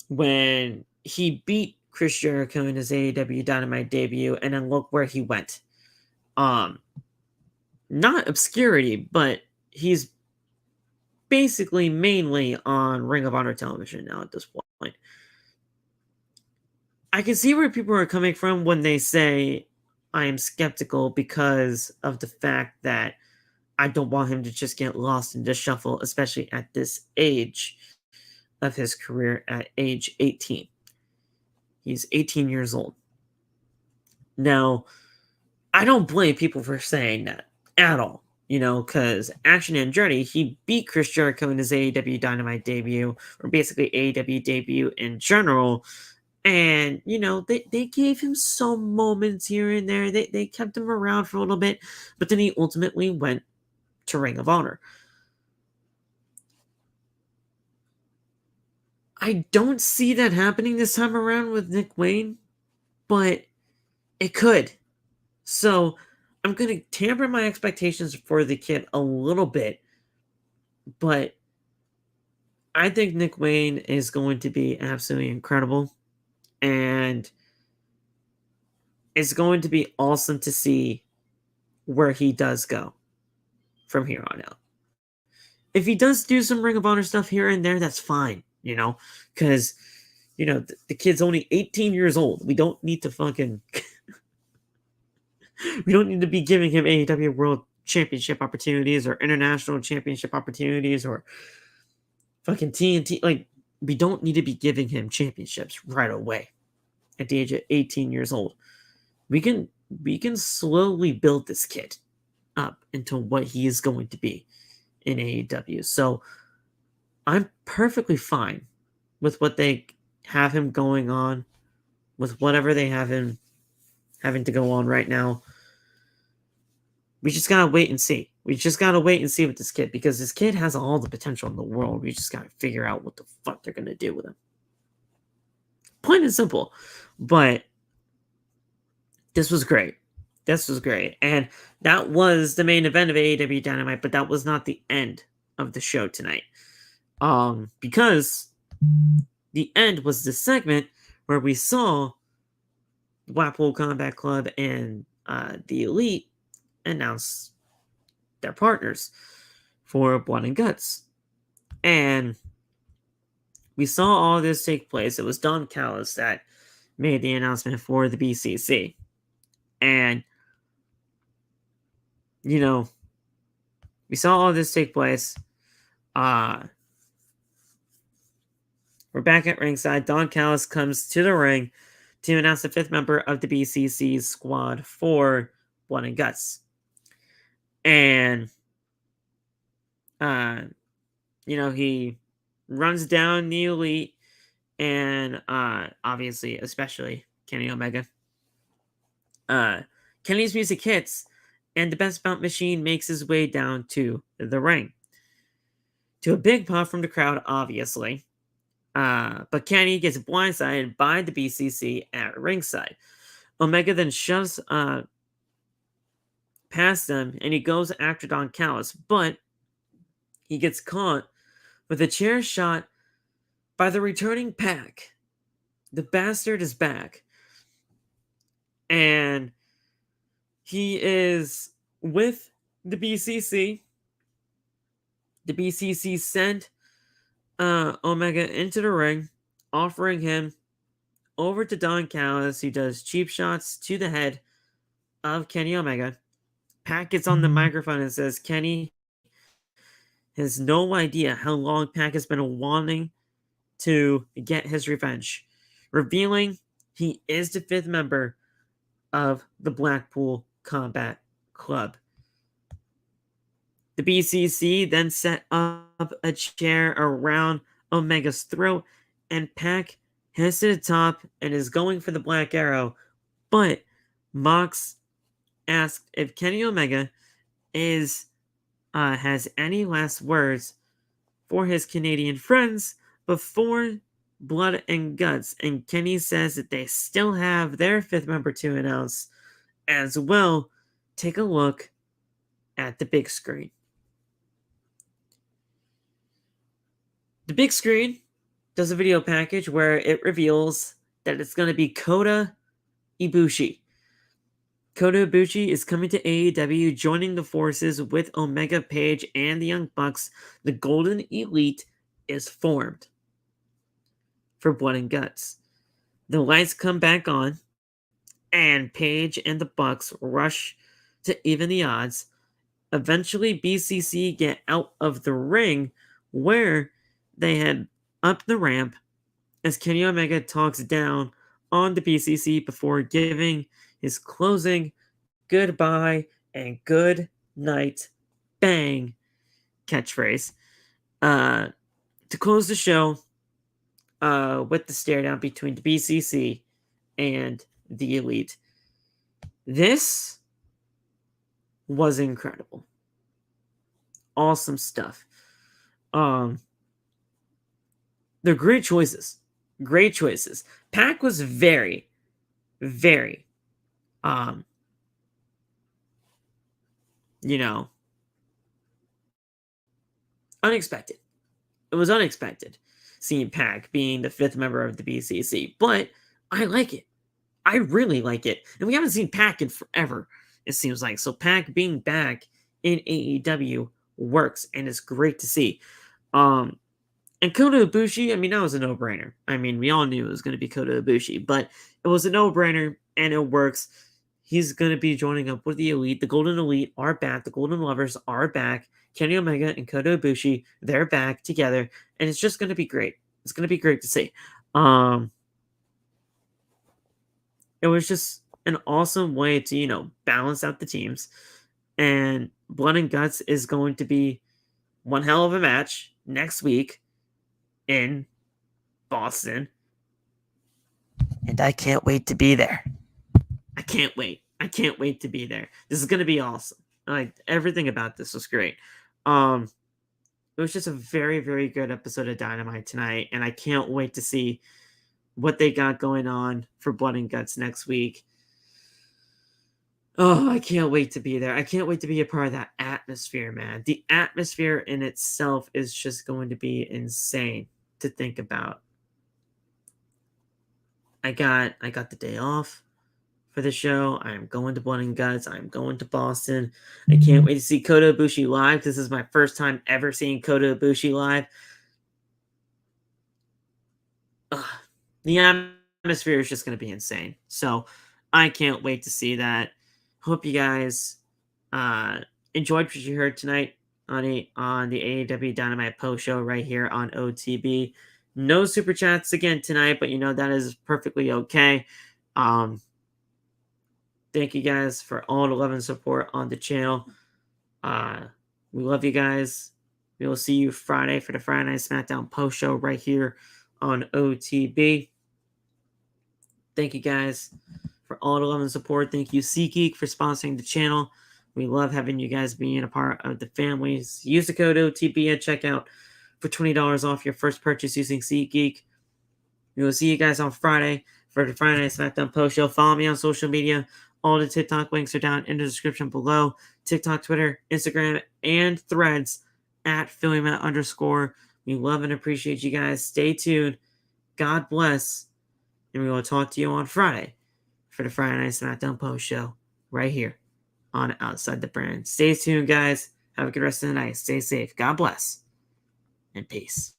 when he beat Chris Jericho in his AEW Dynamite debut, and then look where he went. Not obscurity, but he's basically mainly on Ring of Honor television now at this point. I can see where people are coming from when they say I am skeptical because of the fact that I don't want him to just get lost in the shuffle, especially at this age of his career at age 18. He's 18 years old. Now, I don't blame people for saying that at all, because Action Andretti, he beat Chris Jericho in his AEW Dynamite debut, or basically AEW debut in general. And, they gave him some moments here and there. They kept him around for a little bit, but then he ultimately went to Ring of Honor. I don't see that happening this time around with Nick Wayne, but it could. So I'm going to tamper my expectations for the kid a little bit, but I think Nick Wayne is going to be absolutely incredible, and it's going to be awesome to see where he does go from here on out. If he does do some Ring of Honor stuff here and there, that's fine, because, the kid's only 18 years old. We don't need to fucking... we don't need to be giving him AEW World Championship opportunities or International Championship opportunities or fucking TNT. Like, we don't need to be giving him championships right away at the age of 18 years old. We can slowly build this kid up into what he is going to be in AEW. So I'm perfectly fine with what they have him going on, with whatever they have him having to go on right now. We just gotta wait and see. We just gotta wait and see with this kid, because this kid has all the potential in the world. We just gotta figure out what the fuck they're gonna do with him. Plain and simple. But this was great. This was great. And that was the main event of AEW Dynamite, but that was not the end of the show tonight. Because the end was the segment where we saw the Blackpool Combat Club and the Elite announce their partners for Blood and Guts. And we saw all this take place. It was Don Callis that made the announcement for the BCC. And, we saw all this take place. We're back at ringside. Don Callis comes to the ring to announce the 5th member of the BCC squad for Blood and Guts. And, he runs down the Elite and, obviously, especially Kenny Omega. Kenny's music hits, and the Best Bout Machine makes his way down to the ring. To a big pop from the crowd, obviously. But Kenny gets blindsided by the BCC at ringside. Omega then shoves past them, and he goes after Don Callis, but he gets caught with a chair shot by the returning Pac. The bastard is back. And he is with the BCC. The BCC sent Omega into the ring, offering him over to Don Callis, who does cheap shots to the head of Kenny Omega. Pac gets on the microphone and says Kenny has no idea how long Pac has been wanting to get his revenge, revealing he is the 5th member of the Blackpool Combat Club. The BCC then set up a chair around Omega's throat, and Pac heads to the top and is going for the Black Arrow, but Mox asked if Kenny Omega is has any last words for his Canadian friends before Blood and Guts. And Kenny says that they still have their fifth member to announce as well. Take a look at the big screen. The big screen does a video package where it reveals that it's going to be Kota Ibushi. Kota Ibushi is coming to AEW, joining the forces with Omega Page and the Young Bucks. The Golden Elite is formed for Blood and Guts. The lights come back on, and Page and the Bucks rush to even the odds. Eventually, BCC get out of the ring, where they head up the ramp as Kenny Omega talks down on the BCC before giving his closing goodbye and good night bang catchphrase to close the show with the stare down between the BCC and the Elite. This was incredible. Awesome stuff. They're great choices. Great choices. Pac was very, very, unexpected. It was unexpected seeing Pac being the fifth member of the BCC, but I like it. I really like it. And we haven't seen Pac in forever, it seems like. So Pac being back in AEW works, and it's great to see. And Kota Ibushi, I mean, that was a no-brainer. I mean, we all knew it was going to be Kota Ibushi, but it was a no-brainer, and it works. He's going to be joining up with the Elite. The Golden Elite are back. The Golden Lovers are back. Kenny Omega and Kota Ibushi, they're back together, and it's just going to be great. It's going to be great to see. It was just an awesome way to, balance out the teams. And Blood and Guts is going to be one hell of a match next week in Boston. And I can't wait to be there. I can't wait. I can't wait to be there. This is going to be awesome. Like, everything about this was great. It was just a very, very good episode of Dynamite tonight, and I can't wait to see what they got going on for Blood and Guts next week. Oh, I can't wait to be there. I can't wait to be a part of that atmosphere, man. The atmosphere in itself is just going to be insane to think about. I got the day off for the show. I'm going to Blood and Guts. I'm going to Boston. I can't wait to see Kota Ibushi live. This is my first time ever seeing Kota Ibushi live. The atmosphere is just going to be insane. So I can't wait to see that. Hope you guys enjoyed what you heard tonight on the AEW Dynamite post show right here on OTB. No super chats again tonight, but that is perfectly okay. Thank you guys for all the love and support on the channel. We love you guys. We will see you Friday for the Friday Night SmackDown post show right here on OTB. Thank you guys for all the love and support. Thank you, SeatGeek, for sponsoring the channel. We love having you guys being a part of the families. Use the code OTB at checkout for $20 off your first purchase using SeatGeek. We will see you guys on Friday for the Friday Night SmackDown post show. Follow me on social media. All the TikTok links are down in the description below. TikTok, Twitter, Instagram, and Threads at PhillyMatt_. We love and appreciate you guys. Stay tuned. God bless. And we will talk to you on Friday for the Friday Night SmackDown post show right here on Outside the Brand. Stay tuned, guys. Have a good rest of the night. Stay safe. God bless. And peace.